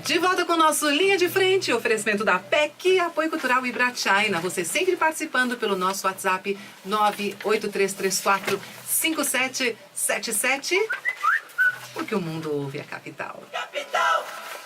De volta com o nosso Linha de Frente, oferecimento da PEC, Apoio Cultural Ibrachina. Você sempre participando pelo nosso WhatsApp 983345777, porque o mundo ouve a capital.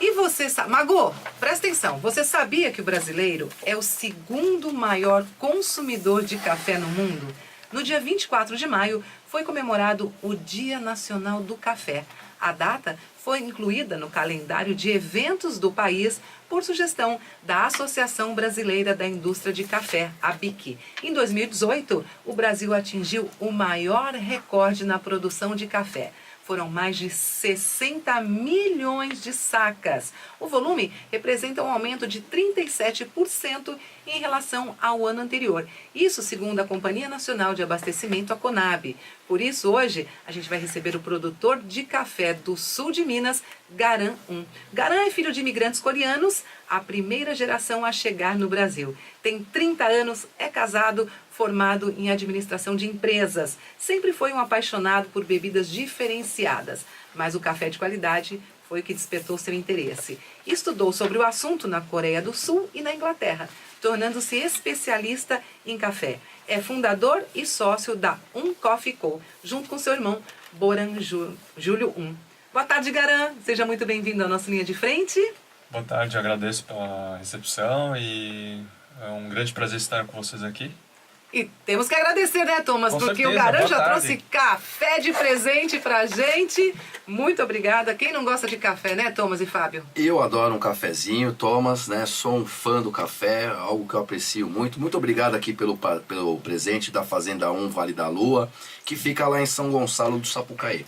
E você sabe... Mago, presta atenção. Você sabia que o brasileiro é o segundo maior consumidor de café no mundo? No dia 24 de maio foi comemorado o Dia Nacional do Café. A data foi incluída no calendário de eventos do país por sugestão da Associação Brasileira da Indústria de Café, a BIC. Em 2018, o Brasil atingiu o maior recorde na produção de café. Foram mais de 60 milhões de sacas. O volume representa um aumento de 37% em relação ao ano anterior. Isso segundo a Companhia Nacional de Abastecimento, a Conab. Por isso, hoje, a gente vai receber o produtor de café do sul de Minas, Garan 1. Garan é filho de imigrantes coreanos, a primeira geração a chegar no Brasil. Tem 30 anos, é casado, formado em administração de empresas. Sempre foi um apaixonado por bebidas diferenciadas, mas o café de qualidade foi o que despertou seu interesse. Estudou sobre o assunto na Coreia do Sul e na Inglaterra, tornando-se especialista em café. É fundador e sócio da Coffee Co, junto com seu irmão, Boran Júlio 1. Boa tarde, Garan. Seja muito bem-vindo à nossa Linha de Frente. Boa tarde, agradeço pela recepção e é um grande prazer estar com vocês aqui. E temos que agradecer, né, Thomas? Com porque certeza, o Garan já tarde. trouxe café de presente pra gente. Muito obrigada. Quem não gosta de café, né, Thomas e Fábio? Eu adoro um cafezinho, Thomas, né? Sou um fã do café, algo que eu aprecio muito. Muito obrigado aqui pelo presente da Fazenda 1 Vale da Lua, que fica lá em São Gonçalo do Sapucaí.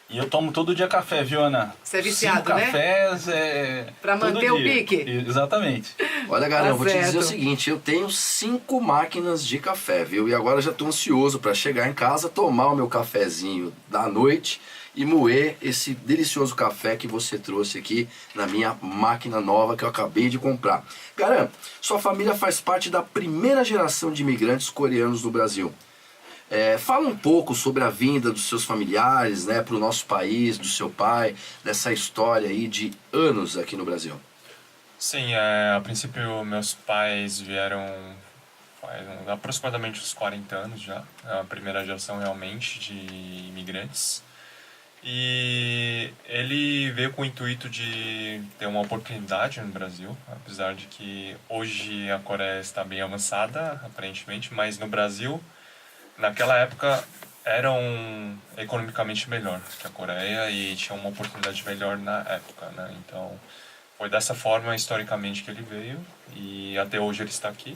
E eu tomo todo dia café, viu, Ana? Você é viciado, 5 né? cafés Pra todo manter o dia. pique. Exatamente. Olha, Garan, Tá eu vou te dizer certo. o seguinte, eu tenho 5 máquinas de café, viu? E agora já estou ansioso para chegar em casa, tomar o meu cafezinho da noite e moer esse delicioso café que você trouxe aqui na minha máquina nova que eu acabei de comprar. Garan, sua família faz parte da primeira geração de imigrantes coreanos no Brasil. Fala um pouco sobre a vinda dos seus familiares, né, para o nosso país, do seu pai, dessa história aí de anos aqui no Brasil. Sim, a princípio meus pais vieram faz aproximadamente uns 40 anos já, a primeira geração realmente de imigrantes. E ele veio com o intuito de ter uma oportunidade no Brasil, apesar de que hoje a Coreia está bem avançada, aparentemente, mas no Brasil, naquela época, eram economicamente melhor que a Coreia e tinha uma oportunidade melhor na época, né? Então, foi dessa forma, historicamente, que ele veio e até hoje ele está aqui.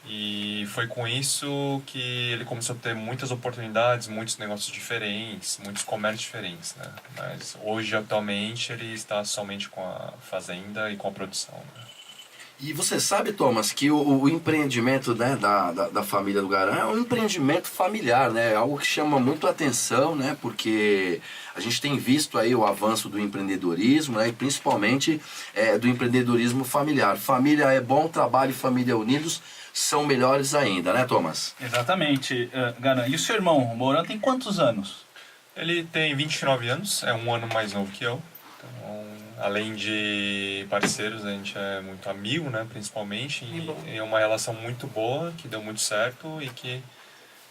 E foi com isso que ele começou a ter muitas oportunidades, muitos negócios diferentes, muitos comércios diferentes, né? Mas hoje, atualmente, ele está somente com a fazenda e com a produção, né? E você sabe, Thomas, que o empreendimento, né, da família do Garan é um empreendimento familiar, né? Algo que chama muito a atenção, né? Porque a gente tem visto aí o avanço do empreendedorismo, né? E principalmente do empreendedorismo familiar. Família é bom, trabalho e família unidos são melhores ainda, né, Thomas? Exatamente, Garan. E o seu irmão, o Boran, tem quantos anos? Ele tem 29 anos, é um ano mais novo que eu. Então, além de parceiros, a gente é muito amigo, né, principalmente. E é uma relação muito boa, que deu muito certo e que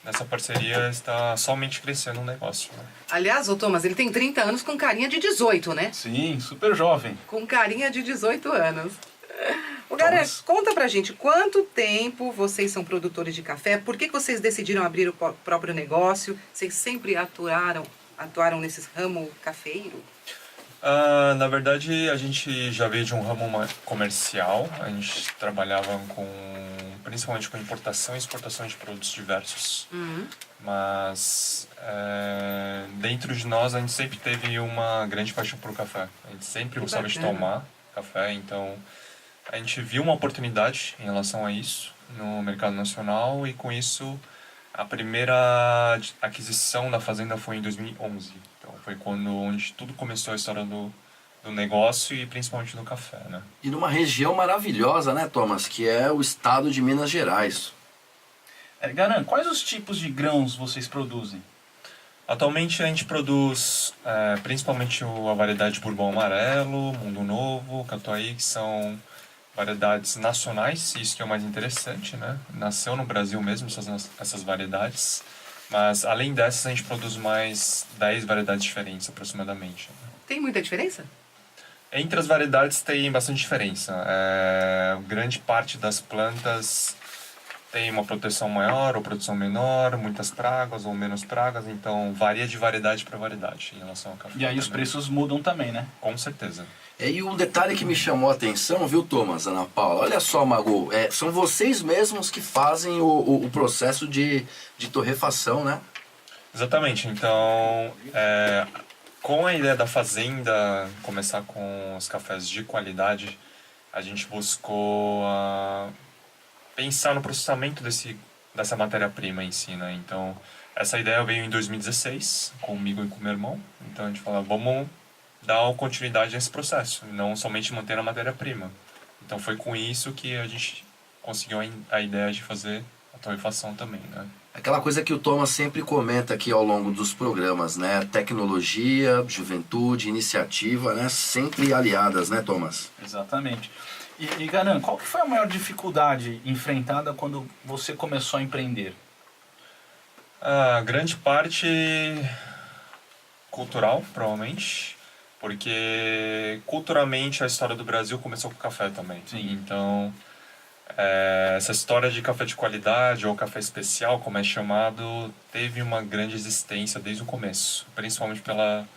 nessa parceria está somente crescendo o negócio, né? Aliás, o Thomas, ele tem 30 anos com carinha de 18, né? Sim, super jovem. Com carinha de 18 anos. O Garan, conta pra gente, quanto tempo vocês são produtores de café? Por que vocês decidiram abrir o próprio negócio? Vocês sempre atuaram nesse ramo cafeiro? Na verdade, a gente já veio de um ramo comercial. A gente trabalhava principalmente com importação e exportação de produtos diversos. Mas dentro de nós, a gente sempre teve uma grande paixão por café. A gente sempre gostava de tomar café, então a gente viu uma oportunidade em relação a isso no mercado nacional e com isso a primeira aquisição da fazenda foi em 2011. Então foi onde tudo começou a história do negócio e principalmente do café, né? E numa região maravilhosa, né, Thomas, que é o estado de Minas Gerais. Garan, quais os tipos de grãos vocês produzem? Atualmente a gente produz principalmente a variedade Bourbon Amarelo, Mundo Novo, Catuai, que são variedades nacionais, isso que é o mais interessante, né? Nasceu no Brasil mesmo essas variedades, mas além dessas a gente produz mais 10 variedades diferentes aproximadamente. Tem muita diferença? Entre as variedades tem bastante diferença. Grande parte das plantas tem uma proteção maior ou proteção menor, muitas pragas ou menos pragas, então varia de variedade para variedade em relação ao café. E aí os preços mudam também, né? Com certeza. E um detalhe que me chamou a atenção, viu, Thomas, Ana Paula? Olha só, Mago, são vocês mesmos que fazem o processo de torrefação, né? Exatamente. Então, com a ideia da fazenda começar com os cafés de qualidade, a gente buscou pensar no processamento dessa matéria-prima em si, né? Então, essa ideia veio em 2016, comigo e com meu irmão. Então, a gente falou, vamos dar continuidade nesse processo, não somente manter a matéria-prima. Então, foi com isso que a gente conseguiu a ideia de fazer a torrefação também, né? Aquela coisa que o Thomas sempre comenta aqui ao longo dos programas, né? Tecnologia, juventude, iniciativa, né? Sempre aliadas, né, Thomas? Exatamente. E Ganan, qual que foi a maior dificuldade enfrentada quando você começou a empreender? A grande parte cultural, provavelmente, porque culturalmente a história do Brasil começou com o café também. Sim. Então, essa história de café de qualidade ou café especial, como é chamado, teve uma grande existência desde o começo, principalmente pela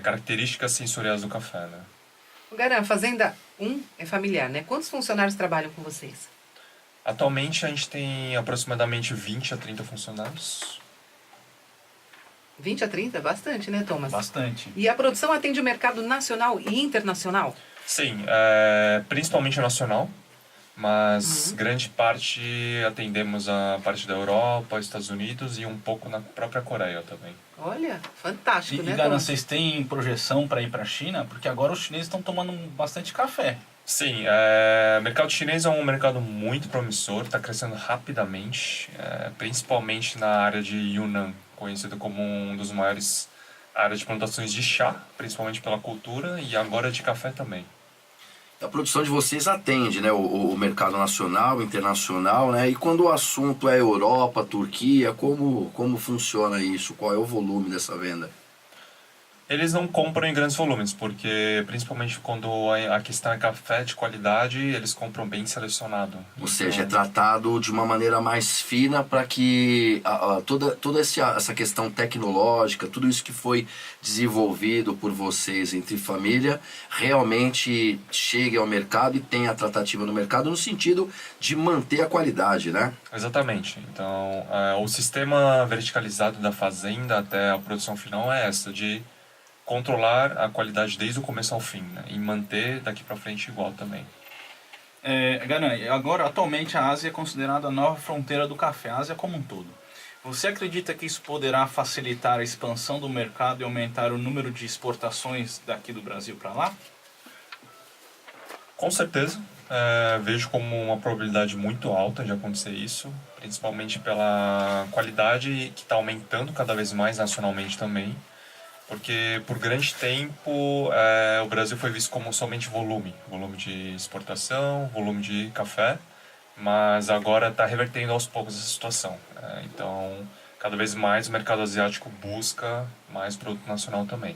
características sensoriais do café, né? Garan, Fazenda 1 é familiar, né? Quantos funcionários trabalham com vocês? Atualmente a gente tem aproximadamente 20 a 30 funcionários. 20 a 30? Bastante, né, Thomas? Bastante. E a produção atende o mercado nacional e internacional? Sim, principalmente nacional, mas grande parte atendemos a parte da Europa, Estados Unidos e um pouco na própria Coreia também. Olha, fantástico, né, Ganan, Thomas? vocês têm projeção para ir para a China? Porque agora os chineses estão tomando bastante café. Sim, o mercado chinês é um mercado muito promissor, está crescendo rapidamente, principalmente na área de Yunnan, conhecido como um dos maiores áreas de plantações de chá, principalmente pela cultura, e agora de café também. A produção de vocês atende, né, o mercado nacional, internacional, né? E quando o assunto é Europa, Turquia, como funciona isso? Qual é o volume dessa venda? Eles não compram em grandes volumes, porque principalmente quando a questão é café de qualidade, eles compram bem selecionado. Ou seja, é tratado de uma maneira mais fina para que toda essa questão tecnológica, tudo isso que foi desenvolvido por vocês entre família, realmente chegue ao mercado e tenha tratativa no mercado no sentido de manter a qualidade, né? Exatamente. Então, o sistema verticalizado da fazenda até a produção final é essa, de controlar a qualidade desde o começo ao fim, né? E manter daqui para frente igual também. Ganan, agora atualmente a Ásia é considerada a nova fronteira do café, a Ásia como um todo. Você acredita que isso poderá facilitar a expansão do mercado e aumentar o número de exportações daqui do Brasil para lá? Com certeza. Vejo como uma probabilidade muito alta de acontecer isso, principalmente pela qualidade que está aumentando cada vez mais nacionalmente também. Porque por grande tempo o Brasil foi visto como somente volume de exportação, volume de café, mas agora está revertendo aos poucos essa situação. Então, cada vez mais o mercado asiático busca mais produto nacional também.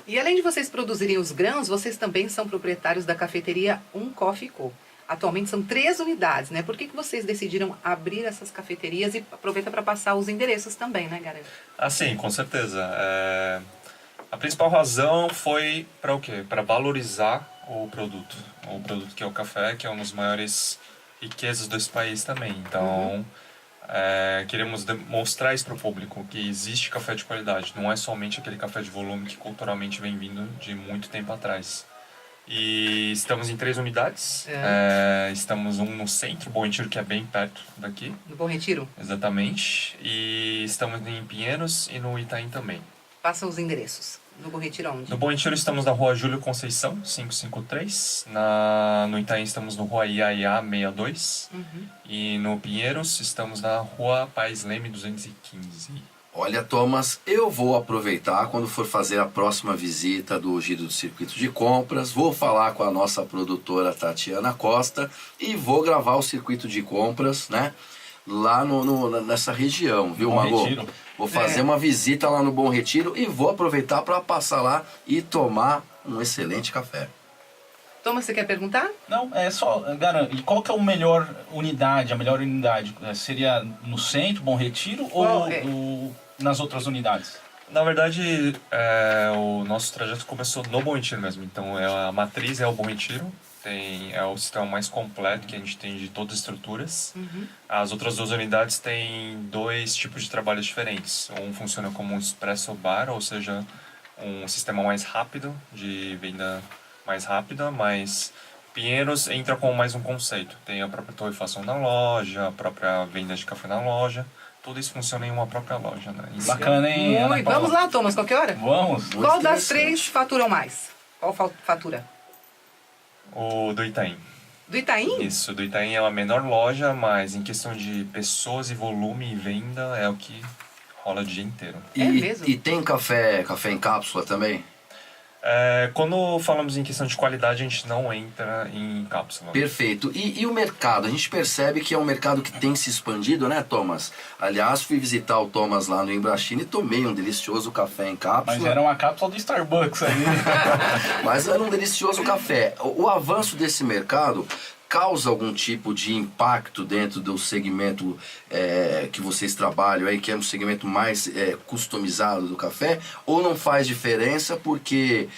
E além de vocês produzirem os grãos, vocês também são proprietários da cafeteria Coffee Co. Atualmente são 3 unidades, né? Por que vocês decidiram abrir essas cafeterias? E aproveita para passar os endereços também, né, Garan? Sim, com certeza. A principal razão foi para o quê? Para valorizar o produto. O produto que é o café, que é uma das maiores riquezas desse país também. Então, queremos mostrar isso para o público, que existe café de qualidade. Não é somente aquele café de volume que culturalmente vem vindo de muito tempo atrás. E estamos em 3 unidades. Estamos um no centro, Bom Retiro, que é bem perto daqui. No Bom Retiro? Exatamente. E estamos em Pinheiros e no Itaim também. Passa os endereços. No Bom Retiro onde? No Bom Retiro estamos na rua Júlio Conceição, 553. No Itaim estamos no rua Iaiá 62. E no Pinheiros estamos na rua Pais Leme 215. Olha, Thomas, eu vou aproveitar quando for fazer a próxima visita do Giro do Circuito de Compras, vou falar com a nossa produtora Tatiana Costa e vou gravar o Circuito de Compras, né? Lá nessa região, viu, Bom Mago? Retiro. Vou fazer uma visita lá no Bom Retiro e vou aproveitar para passar lá e tomar um excelente café. Thomas, você quer perguntar? Não, é só, Garan, e qual que é a melhor unidade? Seria no centro, Bom Retiro, Qual ou, é? ou nas outras unidades? Na verdade, o nosso trajeto começou no Bom Retiro mesmo. Então, a matriz é o Bom Retiro. É o sistema mais completo que a gente tem de todas as estruturas. As outras 2 unidades têm 2 tipos de trabalhos diferentes. Um funciona como um expresso bar, ou seja, um sistema mais rápido, de venda mais rápida, mas Pinheiros entra com mais um conceito. Tem a própria torrefação na loja, a própria venda de café na loja. Tudo isso funciona em uma própria loja, né? Bacana, hein, Ana Muito. Paula? Vamos lá, Thomas, qualquer hora? Vamos. Muito Qual das interessante. 3 faturam mais? Qual fatura? O do Itaim. Do Itaim? Isso, do Itaim é a menor loja, mas em questão de pessoas e volume e venda é o que rola o dia inteiro. É mesmo? E tem café em cápsula também? Quando falamos em questão de qualidade, a gente não entra em cápsula. Perfeito. E o mercado? A gente percebe que é um mercado que tem se expandido, né, Thomas? Aliás, fui visitar o Thomas lá no Embrachina e tomei um delicioso café em cápsula. Mas era uma cápsula do Starbucks aí. Mas era um delicioso café. O avanço desse mercado causa algum tipo de impacto dentro do segmento que vocês trabalham aí, que é um segmento mais customizado do café, ou não faz diferença porque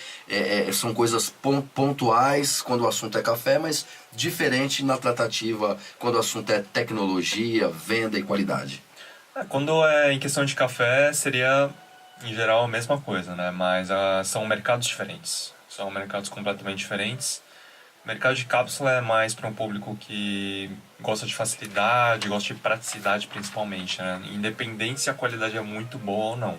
são coisas pontuais quando o assunto é café, mas diferente na tratativa quando o assunto é tecnologia, venda e qualidade? Quando é em questão de café, seria, em geral, a mesma coisa, né? Mas são mercados diferentes. São mercados completamente diferentes. O mercado de cápsula é mais para um público que gosta de facilidade, gosta de praticidade principalmente, né? Independente se a qualidade é muito boa ou não.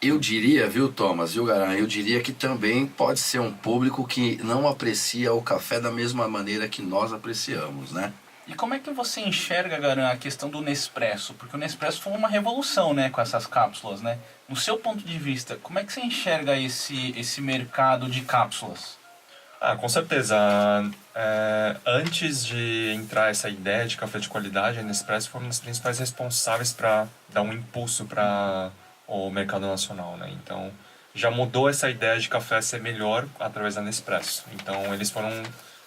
Eu diria, viu, Thomas, viu, Garan? Eu diria que também pode ser um público que não aprecia o café da mesma maneira que nós apreciamos, né? E como é que você enxerga, Garan, a questão do Nespresso? Porque o Nespresso foi uma revolução, né, com essas cápsulas, né? No seu ponto de vista, como é que você enxerga esse mercado de cápsulas? Com certeza. Antes de entrar essa ideia de café de qualidade, a Nespresso foi uma das principais responsáveis para dar um impulso para o mercado nacional, né? Então, já mudou essa ideia de café ser melhor através da Nespresso. Então, eles foram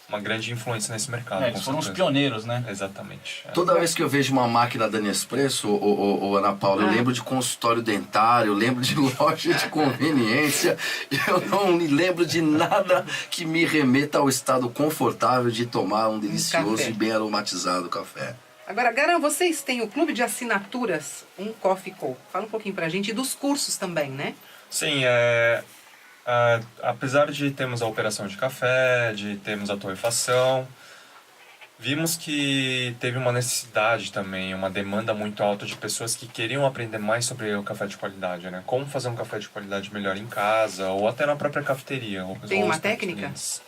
uma grande influência nesse mercado. Eles foram os pioneiros, né? Exatamente. Toda vez que eu vejo uma máquina da Nespresso, Ana Paula, eu lembro de consultório dentário, eu lembro de loja de conveniência, eu não me lembro de nada que me remeta ao estado confortável de tomar um delicioso café. e bem aromatizado café. Agora, Garan, vocês têm o clube de assinaturas, um Coffee Co. Fala um pouquinho pra gente e dos cursos também, né? Sim, apesar de termos a operação de café, de termos a torrefação, vimos que teve uma necessidade também, uma demanda muito alta de pessoas que queriam aprender mais sobre o café de qualidade, né? Como fazer um café de qualidade melhor em casa ou até na própria cafeteria. Tem ou uma os técnica? clientes.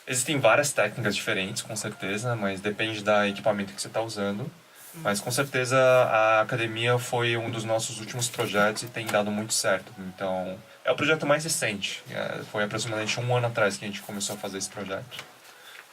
Existem várias técnicas diferentes, com certeza, mas depende do equipamento que você está usando. Mas com certeza a academia foi um dos nossos últimos projetos e tem dado muito certo. Então, é o projeto mais recente. Foi aproximadamente 1 ano atrás que a gente começou a fazer esse projeto.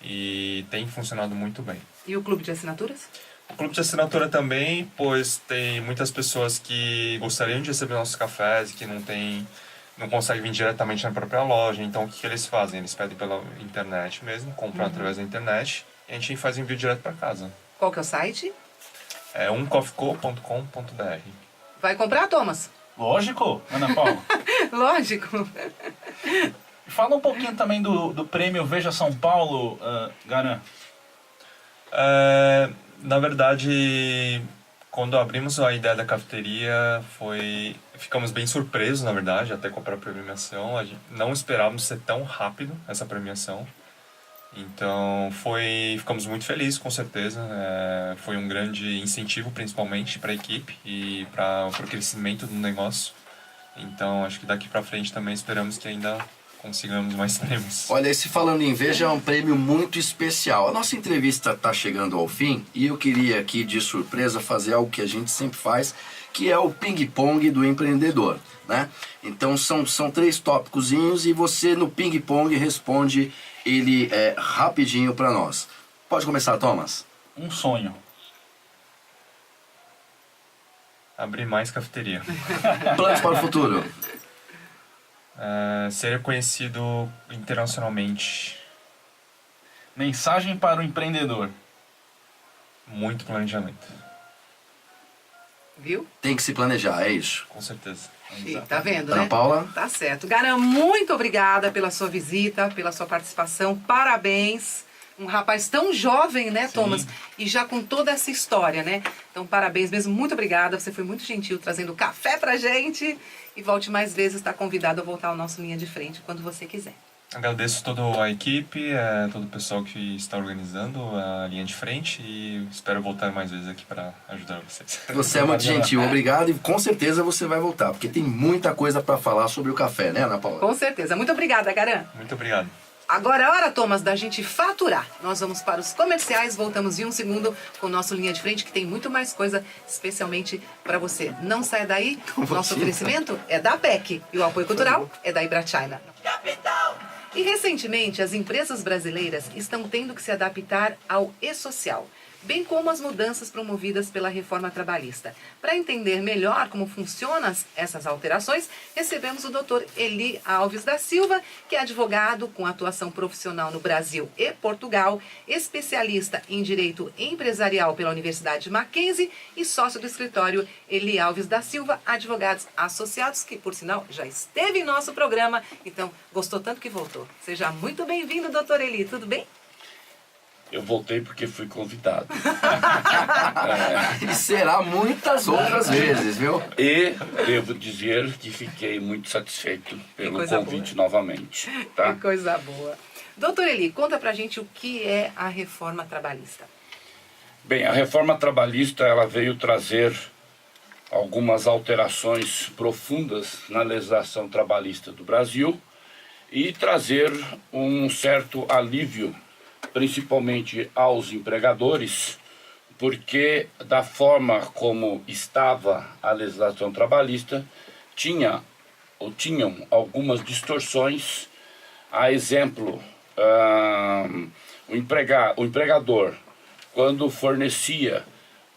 E tem funcionado muito bem. E o clube de assinaturas? O clube de assinatura também, pois tem muitas pessoas que gostariam de receber nossos cafés e que não conseguem vir diretamente na própria loja. Então, o que eles fazem? Eles pedem pela internet mesmo, compram através da internet e a gente faz envio direto para casa. Qual que é o site? É umcoffeeco.com.br. Vai comprar, Thomas? Lógico, Ana Paula. Lógico. Fala um pouquinho também do prêmio Veja São Paulo, Garan. Na verdade, quando abrimos a ideia da cafeteria, ficamos bem surpresos, na verdade, até com a própria premiação. Não esperávamos ser tão rápido essa premiação. Então, ficamos muito felizes, com certeza. Foi um grande incentivo, principalmente, para a equipe e para o crescimento do negócio. Então, acho que daqui para frente também esperamos que ainda consigamos mais prêmios. Olha, esse Falando em Veja é um prêmio muito especial. A nossa entrevista está chegando ao fim e eu queria aqui, de surpresa, fazer algo que a gente sempre faz, que é o ping-pong do empreendedor, né? Então são 3 tópicozinhos e você no ping-pong responde ele rapidinho para nós. Pode começar, Thomas. Um sonho. Abrir mais cafeteria. Planos para o futuro. Ser reconhecido internacionalmente. Mensagem para o empreendedor. Muito planejamento. Viu? Tem que se planejar, é isso. Com certeza. E tá vendo, Ana né? Paula? Tá certo. Garan, muito obrigada pela sua visita, pela sua participação. Parabéns. Um rapaz tão jovem, né, Thomas? E já com toda essa história, né? Então, parabéns mesmo. Muito obrigada. Você foi muito gentil trazendo café pra gente. E volte mais vezes. Está convidado a voltar ao nosso Linha de Frente quando você quiser. Agradeço toda a equipe, todo o pessoal que está organizando a linha de frente e espero voltar mais vezes aqui para ajudar vocês. Você é muito gentil, obrigado. E com certeza você vai voltar, porque tem muita coisa para falar sobre o café, né, Ana Paula? Com certeza. Muito obrigada, Garan. Muito obrigado. Agora é hora, Thomas, da gente faturar. Nós vamos para os comerciais, voltamos em um segundo com o nosso Linha de Frente, que tem muito mais coisa, especialmente para você. Não saia daí, o nosso oferecimento é da PEC e o apoio cultural é da Ibrachina. E recentemente, as empresas brasileiras estão tendo que se adaptar ao e-social, bem como as mudanças promovidas pela reforma trabalhista. Para entender melhor como funcionam essas alterações, recebemos o Dr. Eli Alves da Silva, que é advogado com atuação profissional no Brasil e Portugal, especialista em direito empresarial pela Universidade Mackenzie e sócio do escritório Eli Alves da Silva, advogados associados, que por sinal já esteve em nosso programa, então gostou tanto que voltou. Seja muito bem-vindo, Dr. Eli, tudo bem? Eu voltei porque fui convidado. E será muitas outras vezes, viu? E devo dizer que fiquei muito satisfeito pelo coisa convite novamente. Tá? Que coisa boa. Doutor Eli, conta pra gente o que é a reforma trabalhista. Bem, a reforma trabalhista ela veio trazer algumas alterações profundas na legislação trabalhista do Brasil e trazer um certo alívio principalmente aos empregadores, porque da forma como estava a legislação trabalhista, tinham algumas distorções. A exemplo, o empregador, quando fornecia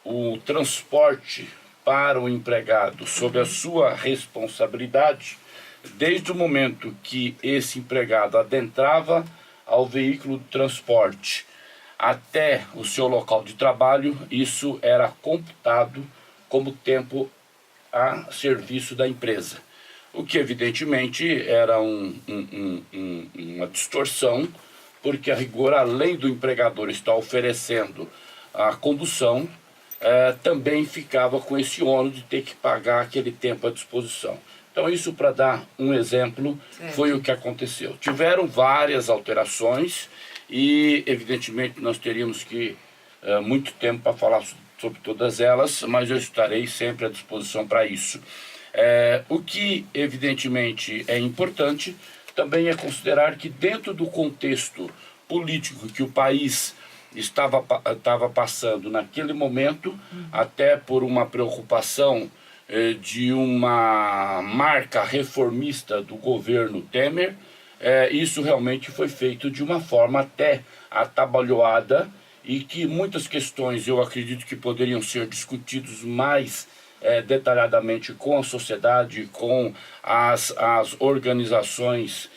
o transporte para o empregado sob a sua responsabilidade, desde o momento que esse empregado adentrava ao veículo de transporte até o seu local de trabalho, isso era computado como tempo a serviço da empresa. O que evidentemente era uma distorção, porque a rigor, além do empregador estar oferecendo a condução, também ficava com esse ônus de ter que pagar aquele tempo à disposição. Então, isso para dar um exemplo, foi o que aconteceu. Tiveram várias alterações e, evidentemente, nós teríamos que muito tempo para falar sobre todas elas, mas eu estarei sempre à disposição para isso. O que, evidentemente, é importante também é considerar que, dentro do contexto político que o país estava passando naquele momento, até por uma preocupação de uma marca reformista do governo Temer, isso realmente foi feito de uma forma até atabalhoada e que muitas questões eu acredito que poderiam ser discutidos mais detalhadamente com a sociedade, com as organizações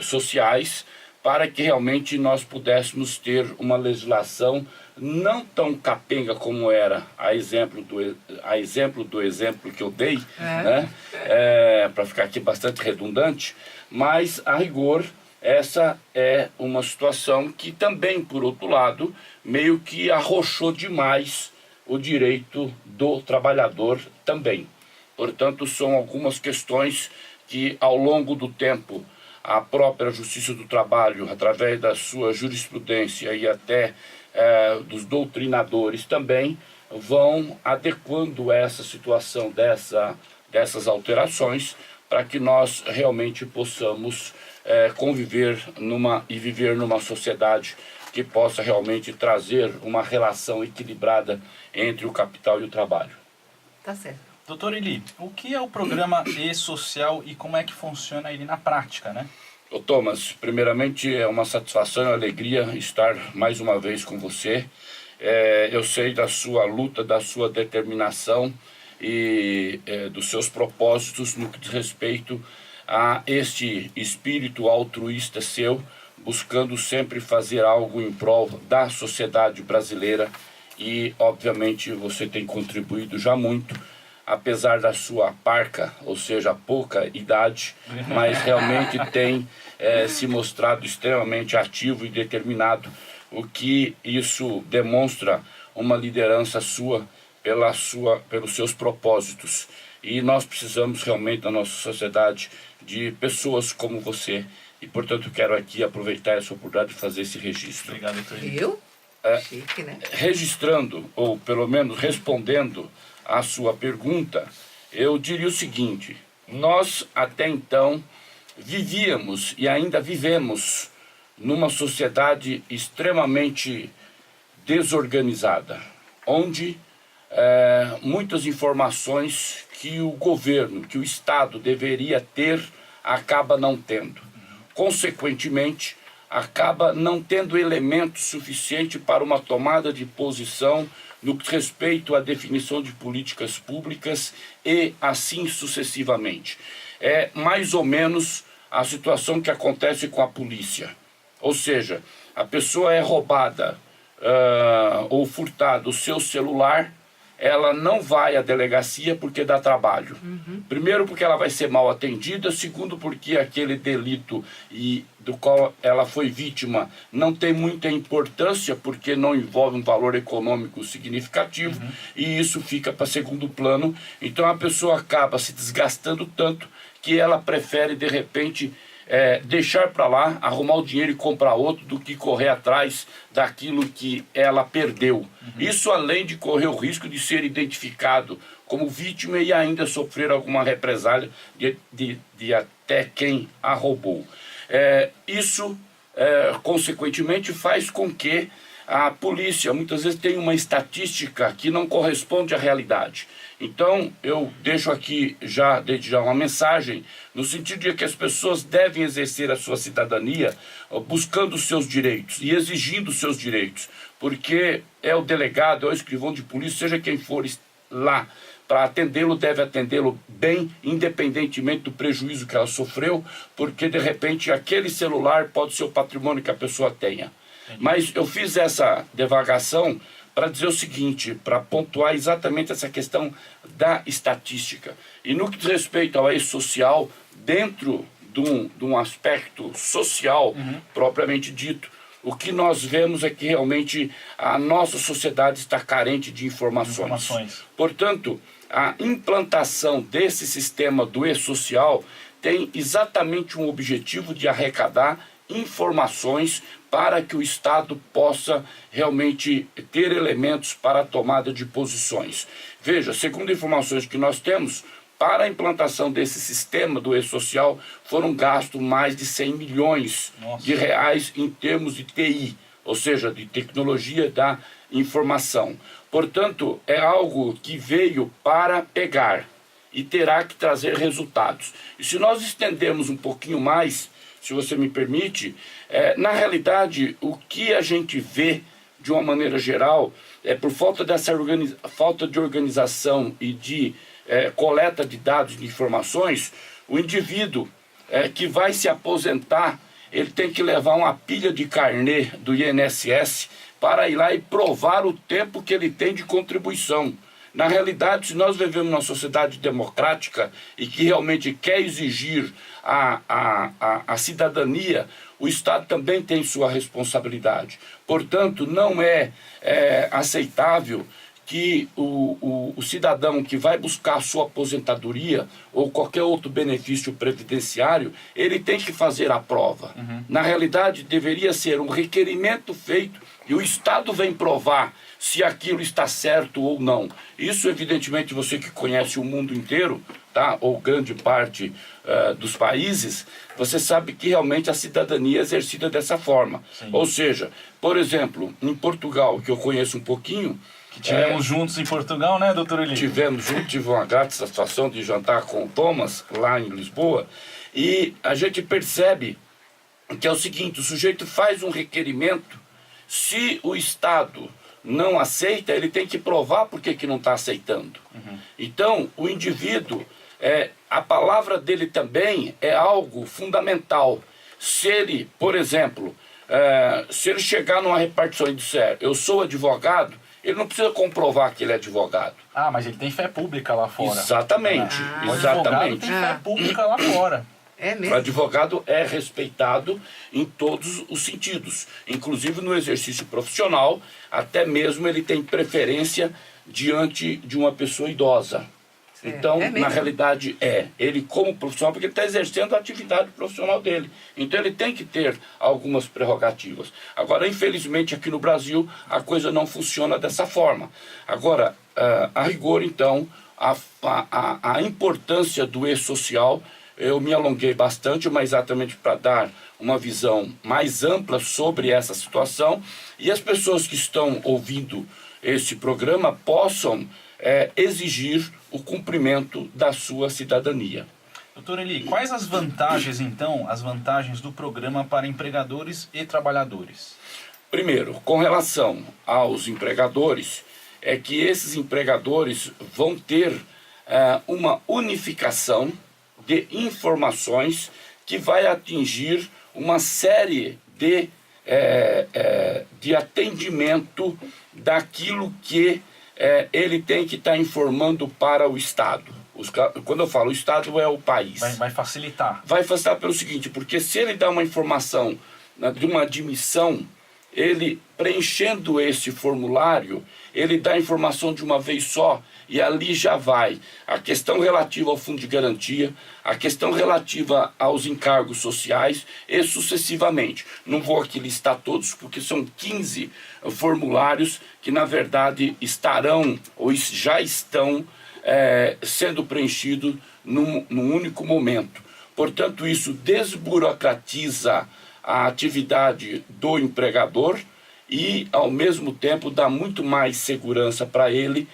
sociais, para que realmente nós pudéssemos ter uma legislação não tão capenga como era a exemplo do exemplo que eu dei, né? Para ficar aqui bastante redundante, mas a rigor essa é uma situação que também, por outro lado, meio que arrochou demais o direito do trabalhador também. Portanto, são algumas questões que ao longo do tempo a própria Justiça do Trabalho, através da sua jurisprudência e até dos doutrinadores também, vão adequando essa situação dessas alterações para que nós realmente possamos conviver e viver numa sociedade que possa realmente trazer uma relação equilibrada entre o capital e o trabalho. Tá certo. Doutor Eli, o que é o programa E-Social e como é que funciona ele na prática, né? Ô Thomas, primeiramente é uma satisfação e uma alegria estar mais uma vez com você. Eu sei da sua luta, da sua determinação e dos seus propósitos no que diz respeito a este espírito altruísta seu, buscando sempre fazer algo em prol da sociedade brasileira e, obviamente, você tem contribuído já muito, apesar da sua parca, ou seja, pouca idade, mas realmente tem se mostrado extremamente ativo e determinado, o que isso demonstra uma liderança sua pelos seus propósitos. E nós precisamos realmente na nossa sociedade de pessoas como você. E, portanto, quero aqui aproveitar essa oportunidade de fazer esse registro. Obrigado, doutor Eli. Viu? Chique, né? Registrando, ou pelo menos respondendo à sua pergunta, eu diria o seguinte: nós até então vivíamos e ainda vivemos numa sociedade extremamente desorganizada, onde muitas informações que o governo, que o Estado deveria ter, acaba não tendo. Consequentemente, acaba não tendo elemento suficiente para uma tomada de posição no que respeito à definição de políticas públicas e assim sucessivamente. É mais ou menos a situação que acontece com a polícia. Ou seja, a pessoa é roubada ou furtada o seu celular, ela não vai à delegacia porque dá trabalho. Primeiro, porque ela vai ser mal atendida. Segundo, porque aquele delito do qual ela foi vítima não tem muita importância, porque não envolve um valor econômico significativo, e isso fica para segundo plano. Então a pessoa acaba se desgastando tanto que ela prefere, de repente, deixar para lá, arrumar o dinheiro e comprar outro, do que correr atrás daquilo que ela perdeu. Isso além de correr o risco de ser identificado como vítima e ainda sofrer alguma represália de até quem a roubou. Isso, consequentemente, faz com que a polícia muitas vezes tenha uma estatística que não corresponde à realidade. Então, eu deixo aqui desde já uma mensagem no sentido de que as pessoas devem exercer a sua cidadania buscando os seus direitos e exigindo os seus direitos, porque é o delegado, é o escrivão de polícia, seja quem for lá para atendê-lo, deve atendê-lo bem, independentemente do prejuízo que ela sofreu, porque de repente aquele celular pode ser o patrimônio que a pessoa tenha. Mas eu fiz essa divagação para dizer o seguinte, para pontuar exatamente essa questão da estatística. E no que diz respeito ao E-Social, dentro de um aspecto social propriamente dito, o que nós vemos é que realmente a nossa sociedade está carente de informações. Portanto, a implantação desse sistema do E-Social tem exatamente um objetivo de arrecadar informações para que o Estado possa realmente ter elementos para a tomada de posições. Veja, segundo informações que nós temos, para a implantação desse sistema do E-Social foram gastos mais de 100 milhões de reais em termos de TI, ou seja, de tecnologia da informação. Portanto, é algo que veio para pegar e terá que trazer resultados. E se nós estendermos um pouquinho mais, se você me permite, na realidade, o que a gente vê, de uma maneira geral, por falta falta de organização e de coleta de dados, de informações, o indivíduo que vai se aposentar, ele tem que levar uma pilha de carnê do INSS para ir lá e provar o tempo que ele tem de contribuição. Na realidade, se nós vivemos numa sociedade democrática e que realmente quer exigir a cidadania, o Estado também tem sua responsabilidade. Portanto, não é aceitável que o cidadão que vai buscar a sua aposentadoria ou qualquer outro benefício previdenciário, ele tem que fazer a prova. Na realidade, deveria ser um requerimento feito e o Estado vem provar se aquilo está certo ou não. Isso, evidentemente, você que conhece o mundo inteiro tá? Ou grande parte dos países, você sabe que realmente a cidadania é exercida dessa forma. Sim. Ou seja, por exemplo, em Portugal, que eu conheço um pouquinho, Que tivemos juntos em Portugal, né, doutor Eli? tivemos juntos, tive uma grata satisfação de jantar com o Thomas, lá em Lisboa, e a gente percebe que é o seguinte, o sujeito faz um requerimento, se o Estado não aceita, ele tem que provar por que não está aceitando. Então, o indivíduo, a palavra dele também é algo fundamental. Se ele, por exemplo, se ele chegar numa repartição e disser, eu sou advogado, ele não precisa comprovar que ele é advogado. Ah, mas ele tem fé pública lá fora. Exatamente, O advogado exatamente. tem fé pública lá fora. É O mesmo? advogado é respeitado em todos os sentidos, inclusive no exercício profissional, até mesmo ele tem preferência diante de uma pessoa idosa. Então, É mesmo? na realidade, ele como profissional, porque ele está exercendo a atividade profissional dele. Então, ele tem que ter algumas prerrogativas. Agora, infelizmente, aqui no Brasil, a coisa não funciona dessa forma. Agora, a rigor, então, a importância do e-social, eu me alonguei bastante, mas exatamente para dar uma visão mais ampla sobre essa situação e as pessoas que estão ouvindo esse programa possam exigir o cumprimento da sua cidadania. Doutor Eli, quais as vantagens, então, as vantagens do programa para empregadores e trabalhadores? Primeiro, com relação aos empregadores, é que esses empregadores vão ter uma unificação de informações que vai atingir uma série de atendimento daquilo que ele tem que estar informando para o Estado. Quando eu falo o Estado, é o país. Vai facilitar. Vai facilitar pelo seguinte, porque se ele dá uma informação de uma admissão, ele preenchendo esse formulário, ele dá a informação de uma vez só e ali já vai a questão relativa ao fundo de garantia, a questão relativa aos encargos sociais e sucessivamente. Não vou aqui listar todos porque são 15 formulários que na verdade estarão ou já estão sendo preenchidos num único momento. Portanto, isso desburocratiza a atividade do empregador e, ao mesmo tempo, dá muito mais segurança para ele,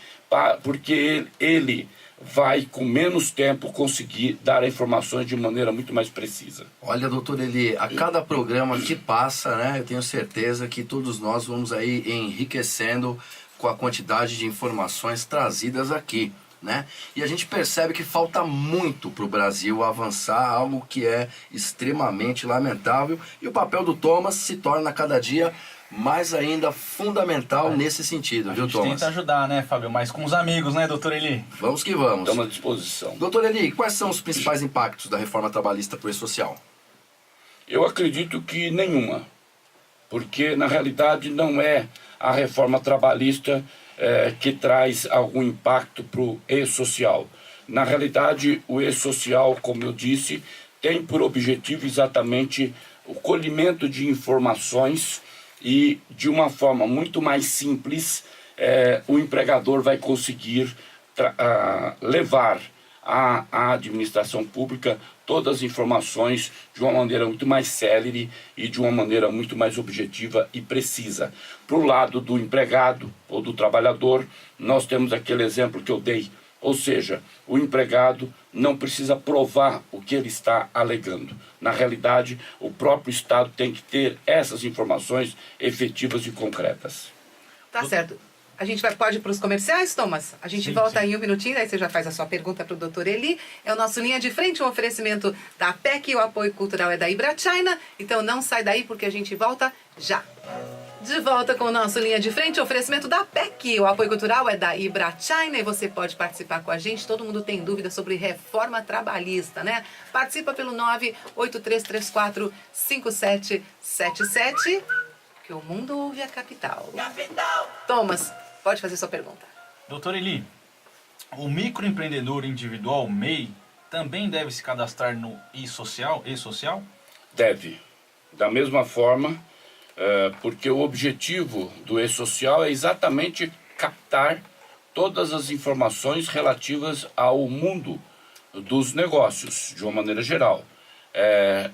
porque ele vai, com menos tempo, conseguir dar informações de maneira muito mais precisa. Olha, doutor Eli, a cada programa que passa, né, eu tenho certeza que todos nós vamos aí enriquecendo com a quantidade de informações trazidas aqui, né? E a gente percebe que falta muito para o Brasil avançar, algo que é extremamente lamentável, e o papel do Thomas se torna cada dia mais ainda fundamental nesse sentido, viu, A gente Thomas? tenta ajudar, né, Fábio? Mas com os amigos, né, doutor Eli? Vamos que vamos. Estamos à disposição. Doutor Eli, quais são os principais impactos da reforma trabalhista para o e-social? Eu acredito que nenhuma, porque na realidade não é a reforma trabalhista que traz algum impacto para o e-social. Na realidade, o e-social, como eu disse, tem por objetivo exatamente o colhimento de informações e de uma forma muito mais simples o empregador vai conseguir levar à administração pública todas as informações de uma maneira muito mais célere e de uma maneira muito mais objetiva e precisa. Para o lado do empregado ou do trabalhador, nós temos aquele exemplo que eu dei, ou seja, o empregado não precisa provar o que ele está alegando. Na realidade, o próprio Estado tem que ter essas informações efetivas e concretas. Tá certo. A gente pode ir para os comerciais, Thomas? A gente volta em um minutinho, aí você já faz a sua pergunta para o doutor Eli. É o nosso Linha de Frente, um oferecimento da PEC e o apoio cultural é da Ibrachina. Então não sai daí porque a gente volta já. De volta com o nosso Linha de Frente, oferecimento da PEC. O apoio cultural é da Ibrachina e você pode participar com a gente. Todo mundo tem dúvida sobre reforma trabalhista, né? Participa pelo 983345777, que o mundo ouve a capital. Thomas, pode fazer sua pergunta. Doutor Eli, o microempreendedor individual, MEI, também deve se cadastrar no e-social? Deve. Da mesma forma, porque o objetivo do e-social é exatamente captar todas as informações relativas ao mundo dos negócios, de uma maneira geral,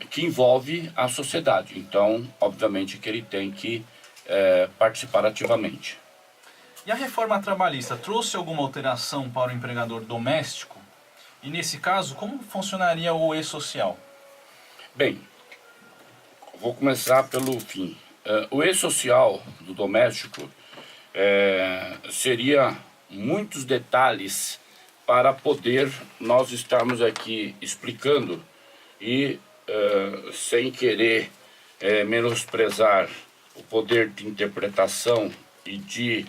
que envolve a sociedade. Então, obviamente que ele tem que participar ativamente. E a reforma trabalhista trouxe alguma alteração para o empregador doméstico? E nesse caso, como funcionaria o e-social? Bem, vou começar pelo fim. O e-social do doméstico seria muitos detalhes para poder nós estarmos aqui explicando e sem querer menosprezar o poder de interpretação e de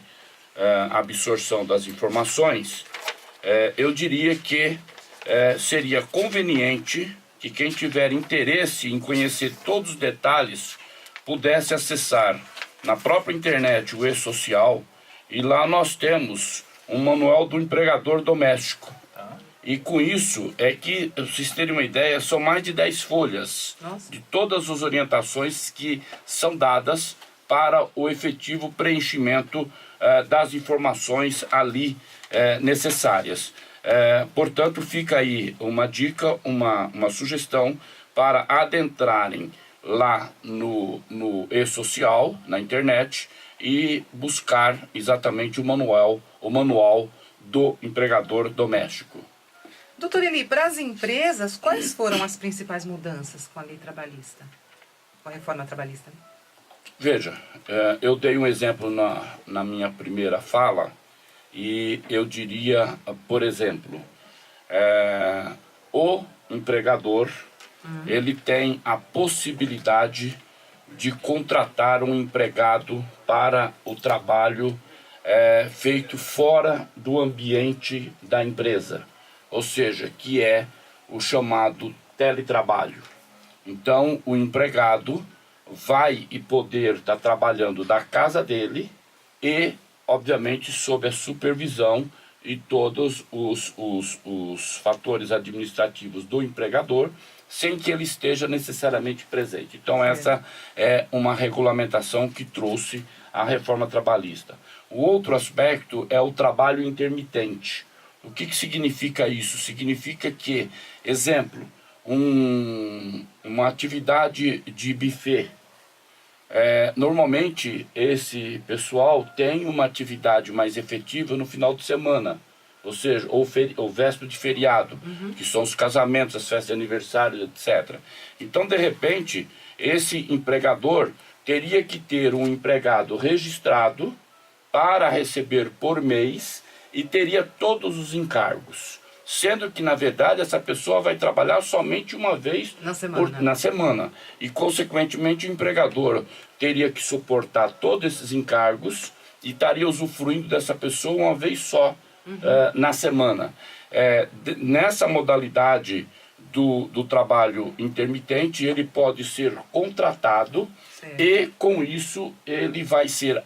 absorção das informações, eu diria que seria conveniente que quem tiver interesse em conhecer todos os detalhes pudesse acessar na própria internet o e-social, e lá nós temos um manual do empregador doméstico. E com isso que, pra vocês terem uma ideia, são mais de 10 folhas de todas as orientações que são dadas para o efetivo preenchimento das informações ali necessárias. Portanto, fica aí uma dica, uma sugestão para adentrarem lá no e-social, na internet, e buscar exatamente o manual do empregador doméstico. Doutor Eli, para as empresas, quais foram as principais mudanças com a lei trabalhista? Com a reforma trabalhista? Veja, eu dei um exemplo na minha primeira fala, e eu diria, por exemplo, o empregador ele tem a possibilidade de contratar um empregado para o trabalho feito fora do ambiente da empresa, ou seja, que é o chamado teletrabalho. Então, o empregado vai poder estar trabalhando da casa dele e, obviamente, sob a supervisão e todos os fatores administrativos do empregador, sem que ele esteja necessariamente presente. Então, essa é uma regulamentação que trouxe a reforma trabalhista. O outro aspecto é o trabalho intermitente. O que significa isso? Significa que, exemplo, uma atividade de buffet. Normalmente, esse pessoal tem uma atividade mais efetiva no final de semana, ou seja, ou véspera de feriado, que são os casamentos, as festas de aniversário, etc. Então, de repente, esse empregador teria que ter um empregado registrado para receber por mês e teria todos os encargos, sendo que, na verdade, essa pessoa vai trabalhar somente uma vez na semana. E, consequentemente, o empregador teria que suportar todos esses encargos e estaria usufruindo dessa pessoa uma vez só na semana. Nessa modalidade do trabalho intermitente, ele pode ser contratado e, com isso, ele vai ser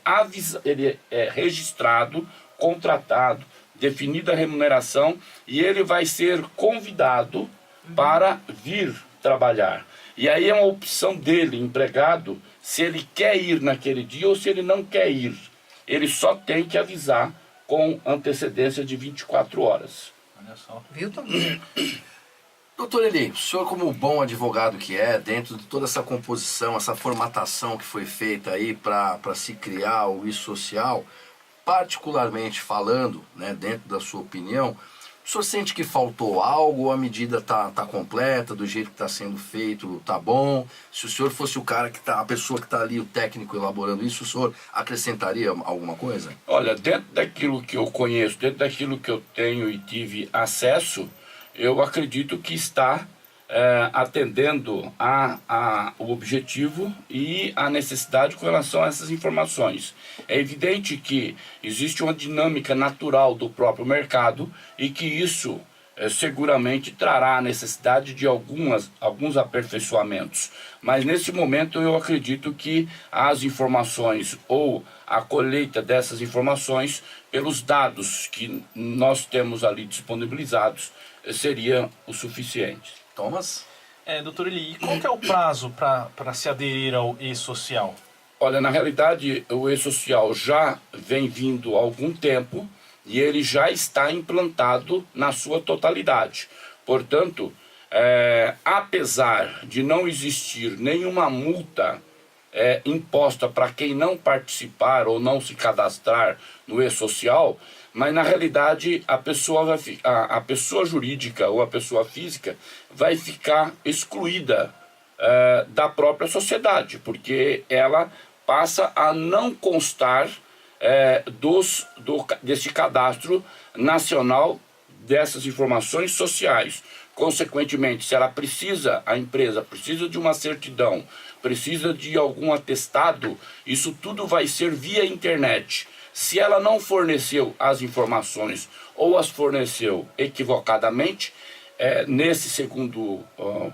registrado, contratado, definida a remuneração, e ele vai ser convidado para vir trabalhar. E aí é uma opção dele, empregado, se ele quer ir naquele dia ou se ele não quer ir. Ele só tem que avisar com antecedência de 24 horas. Olha só. Viu, Tom? Doutor Eli, o senhor como bom advogado que dentro de toda essa composição, essa formatação que foi feita aí para se criar o e-social, particularmente falando, né, dentro da sua opinião, o senhor sente que faltou algo, ou a medida tá completa, do jeito que está sendo feito, tá bom? Se o senhor fosse a pessoa que está ali, o técnico elaborando isso, o senhor acrescentaria alguma coisa? Olha, dentro daquilo que eu conheço, dentro daquilo que eu tenho e tive acesso, eu acredito que está atendendo o objetivo e a necessidade com relação a essas informações. É evidente que existe uma dinâmica natural do próprio mercado e que isso seguramente trará a necessidade de alguns aperfeiçoamentos. Mas nesse momento eu acredito que as informações ou a colheita dessas informações pelos dados que nós temos ali disponibilizados seria o suficiente. Thomas? Doutor Eli, qual que é o prazo para se aderir ao e-social? Olha, na realidade, o e-social já vem vindo há algum tempo e ele já está implantado na sua totalidade. Portanto, apesar de não existir nenhuma multa imposta para quem não participar ou não se cadastrar no e-social, mas na realidade a pessoa jurídica ou a pessoa física vai ficar excluída da própria sociedade, porque ela passa a não constar desse cadastro nacional dessas informações sociais. Consequentemente, se a empresa precisa de uma certidão, precisa de algum atestado, isso tudo vai ser via internet. Se ela não forneceu as informações ou as forneceu equivocadamente, nesse segundo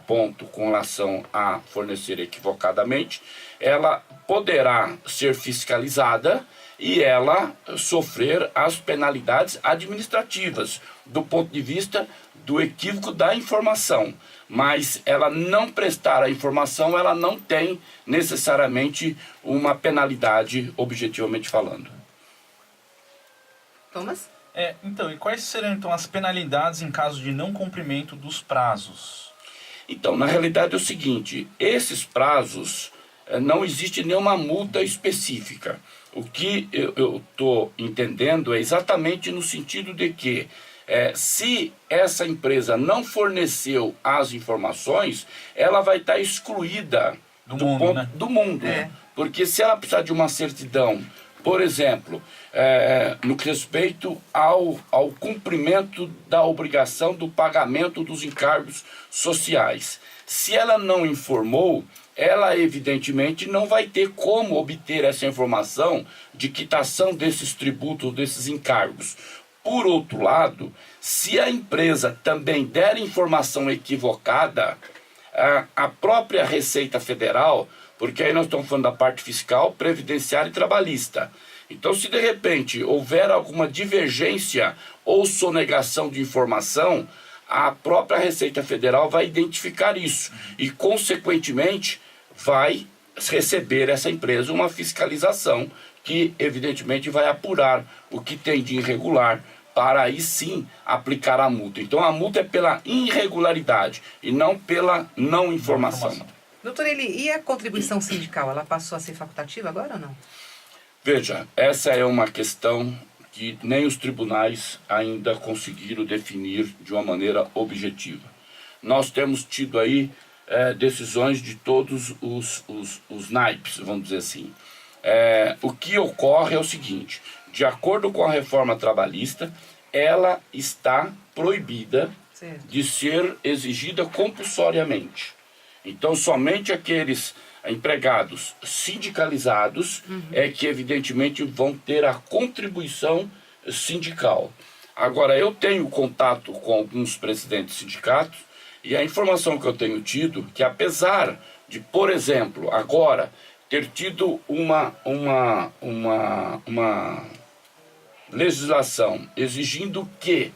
ponto, com relação a fornecer equivocadamente, ela poderá ser fiscalizada e ela sofrer as penalidades administrativas do ponto de vista do equívoco da informação. Mas ela não prestar a informação, ela não tem necessariamente uma penalidade, objetivamente falando. Thomas? Então, e quais serão então as penalidades em caso de não cumprimento dos prazos? Então, na realidade é o seguinte, esses prazos, não existe nenhuma multa específica. O que eu estou entendendo é exatamente no sentido de que, se essa empresa não forneceu as informações, ela vai estar excluída do mundo. Porque se ela precisar de uma certidão, por exemplo, no que respeito ao cumprimento da obrigação do pagamento dos encargos sociais, se ela não informou, ela evidentemente não vai ter como obter essa informação de quitação desses tributos, desses encargos. Por outro lado, se a empresa também der informação equivocada, a própria Receita Federal, porque aí nós estamos falando da parte fiscal, previdenciária e trabalhista. Então, se de repente houver alguma divergência ou sonegação de informação, a própria Receita Federal vai identificar isso e, consequentemente, vai receber essa empresa uma fiscalização que, evidentemente, vai apurar o que tem de irregular para aí sim aplicar a multa. Então, a multa é pela irregularidade e não pela não informação. Doutor Eli, e a contribuição sindical, ela passou a ser facultativa agora ou não? Veja, essa é uma questão que nem os tribunais ainda conseguiram definir de uma maneira objetiva. Nós temos tido aí decisões de todos os naipes, vamos dizer assim. O que ocorre é o seguinte, de acordo com a reforma trabalhista, ela está proibida de ser exigida compulsoriamente. Então, somente aqueles empregados sindicalizados é que, evidentemente, vão ter a contribuição sindical. Agora, eu tenho contato com alguns presidentes de sindicatos e a informação que eu tenho tido, que apesar de, por exemplo, agora ter tido uma legislação exigindo que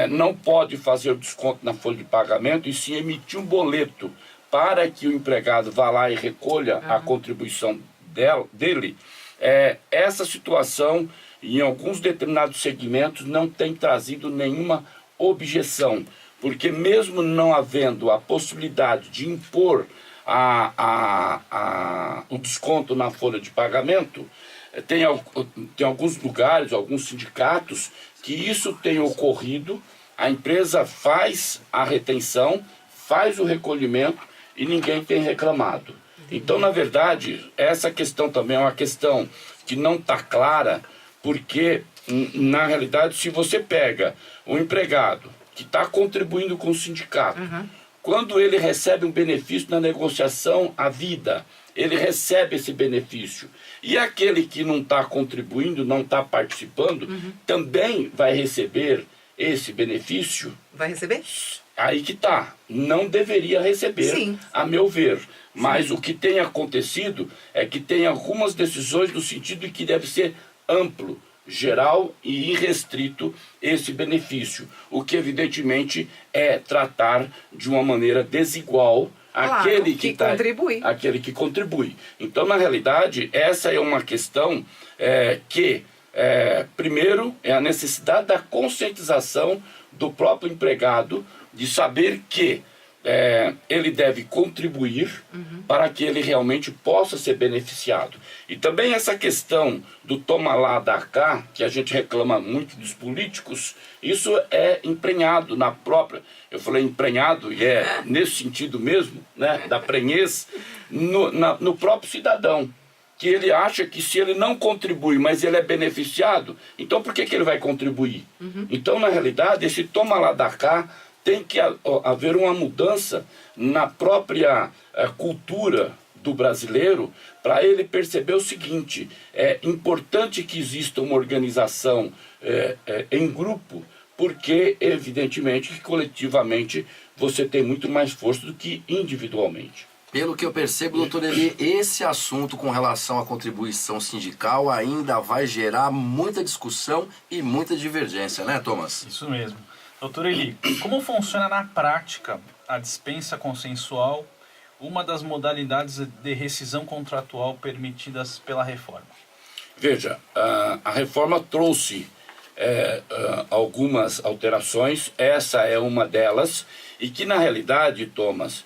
não pode fazer desconto na folha de pagamento e sim emitir um boleto para que o empregado vá lá e recolha a contribuição dele, essa situação, em alguns determinados segmentos, não tem trazido nenhuma objeção, porque mesmo não havendo a possibilidade de impor o desconto na folha de pagamento, tem alguns lugares, alguns sindicatos, que isso tem ocorrido, a empresa faz a retenção, faz o recolhimento, e ninguém tem reclamado. Então, na verdade, essa questão também é uma questão que não está clara, porque, na realidade, se você pega um empregado que está contribuindo com o sindicato, quando ele recebe um benefício na negociação à vida, ele recebe esse benefício. E aquele que não está contribuindo, não está participando, também vai receber esse benefício. Vai receber? Aí que está, não deveria receber, Sim. a meu ver. Mas o que tem acontecido é que tem algumas decisões no sentido de que deve ser amplo, geral e irrestrito esse benefício. O que evidentemente é tratar de uma maneira desigual aquele aquele que contribui. Então, na realidade, essa é uma questão que, primeiro, é a necessidade da conscientização do próprio empregado de saber que ele deve contribuir para que ele realmente possa ser beneficiado. E também essa questão do toma lá, dá cá, que a gente reclama muito dos políticos, isso é emprenhado na própria, eu falei emprenhado, e é nesse sentido mesmo, né, da prenhez, no próprio cidadão, que ele acha que se ele não contribui, mas ele é beneficiado, então por que ele vai contribuir? Então, na realidade, esse toma lá, dá cá, tem que haver uma mudança na própria cultura do brasileiro para ele perceber o seguinte: é importante que exista uma organização em grupo, porque evidentemente que coletivamente você tem muito mais força do que individualmente. Pelo que eu percebo, doutor Eli, esse assunto com relação à contribuição sindical ainda vai gerar muita discussão e muita divergência, né, Thomas? Isso mesmo. Doutor Eli, como funciona na prática a dispensa consensual, uma das modalidades de rescisão contratual permitidas pela reforma? Veja, a reforma trouxe algumas alterações, essa é uma delas, e que na realidade, Thomas,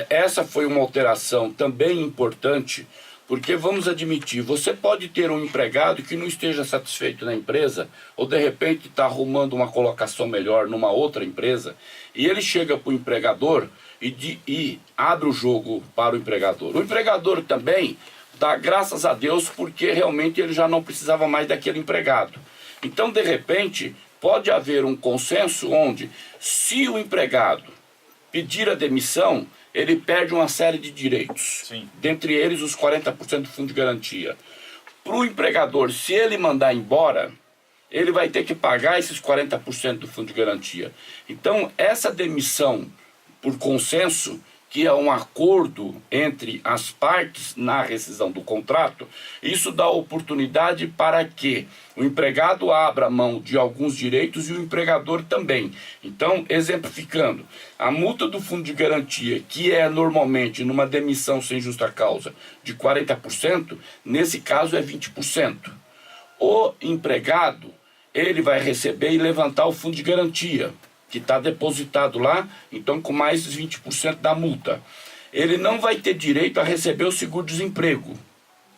essa foi uma alteração também importante, porque vamos admitir, você pode ter um empregado que não esteja satisfeito na empresa, ou de repente está arrumando uma colocação melhor numa outra empresa, e ele chega para o empregador e abre o jogo para o empregador. O empregador também dá graças a Deus porque realmente ele já não precisava mais daquele empregado. Então, de repente, pode haver um consenso onde, se o empregado pedir a demissão, ele perde uma série de direitos. Sim. Dentre eles os 40% do fundo de garantia. Para o empregador, se ele mandar embora, ele vai ter que pagar esses 40% do fundo de garantia. Então, essa demissão por consenso, que é um acordo entre as partes na rescisão do contrato, isso dá oportunidade para que o empregado abra mão de alguns direitos e o empregador também. Então, exemplificando, a multa do fundo de garantia, que é normalmente numa demissão sem justa causa de 40%, nesse caso é 20%. O empregado, ele vai receber e levantar o fundo de garantia, que está depositado lá, então com mais 20% da multa. Ele não vai ter direito a receber o seguro-desemprego,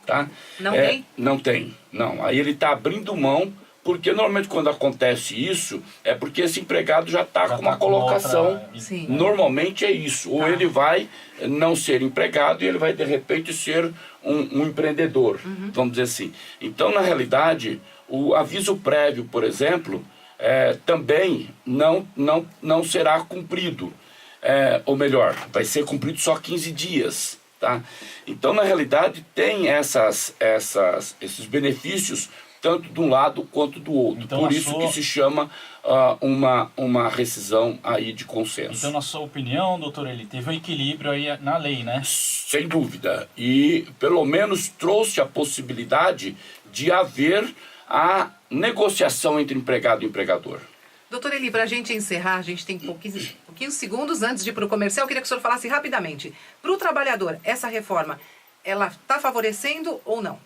tá? Não tem? Não tem, não. Aí ele está abrindo mão, porque normalmente quando acontece isso, é porque esse empregado já está com uma colocação. Sim. Normalmente é isso. Ou ele vai não ser empregado e ele vai de repente ser um empreendedor, vamos dizer assim. Então, na realidade, o aviso prévio, por exemplo, também não será cumprido, ou melhor, vai ser cumprido só 15 dias, tá? Então, na realidade, tem esses benefícios tanto de um lado quanto do outro. Então, por isso que se chama uma rescisão aí de consenso. Então, na sua opinião, doutor, ele teve um equilíbrio aí na lei, né? Sem dúvida. E, pelo menos, trouxe a possibilidade de haver a negociação entre empregado e empregador. Doutor Eli, para a gente encerrar, a gente tem pouquinhos segundos antes de ir para o comercial, eu queria que o senhor falasse rapidamente. Para o trabalhador, essa reforma, ela está favorecendo ou não?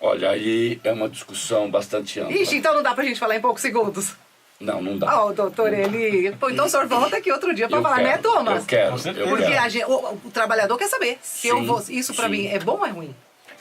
Olha, aí é uma discussão bastante ampla. Ixi, então não dá para a gente falar em poucos segundos. Não dá. Ó, doutor Eli. Pô, então o senhor volta aqui outro dia para falar, né, Thomas? Eu quero. Porque o trabalhador quer saber se isso para mim é bom ou é ruim.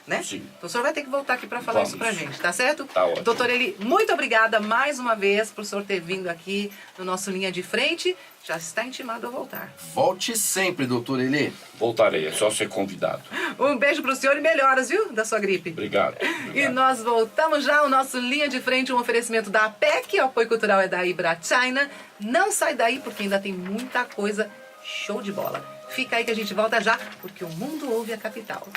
Né? Sim. Então o senhor vai ter que voltar aqui para falar isso pra gente, tá certo? Tá ótimo. Doutor Eli, muito obrigada mais uma vez por o senhor ter vindo aqui no nosso Linha de Frente. Já está intimado a voltar. Volte sempre, doutor Eli. Voltarei, é só ser convidado. Um beijo pro senhor e melhoras, viu? Da sua gripe. Obrigado. E nós voltamos já ao nosso Linha de Frente, um oferecimento da APEC, o apoio cultural é da Ibra China. Não sai daí porque ainda tem muita coisa show de bola. Fica aí que a gente volta já, porque o mundo ouve a capital.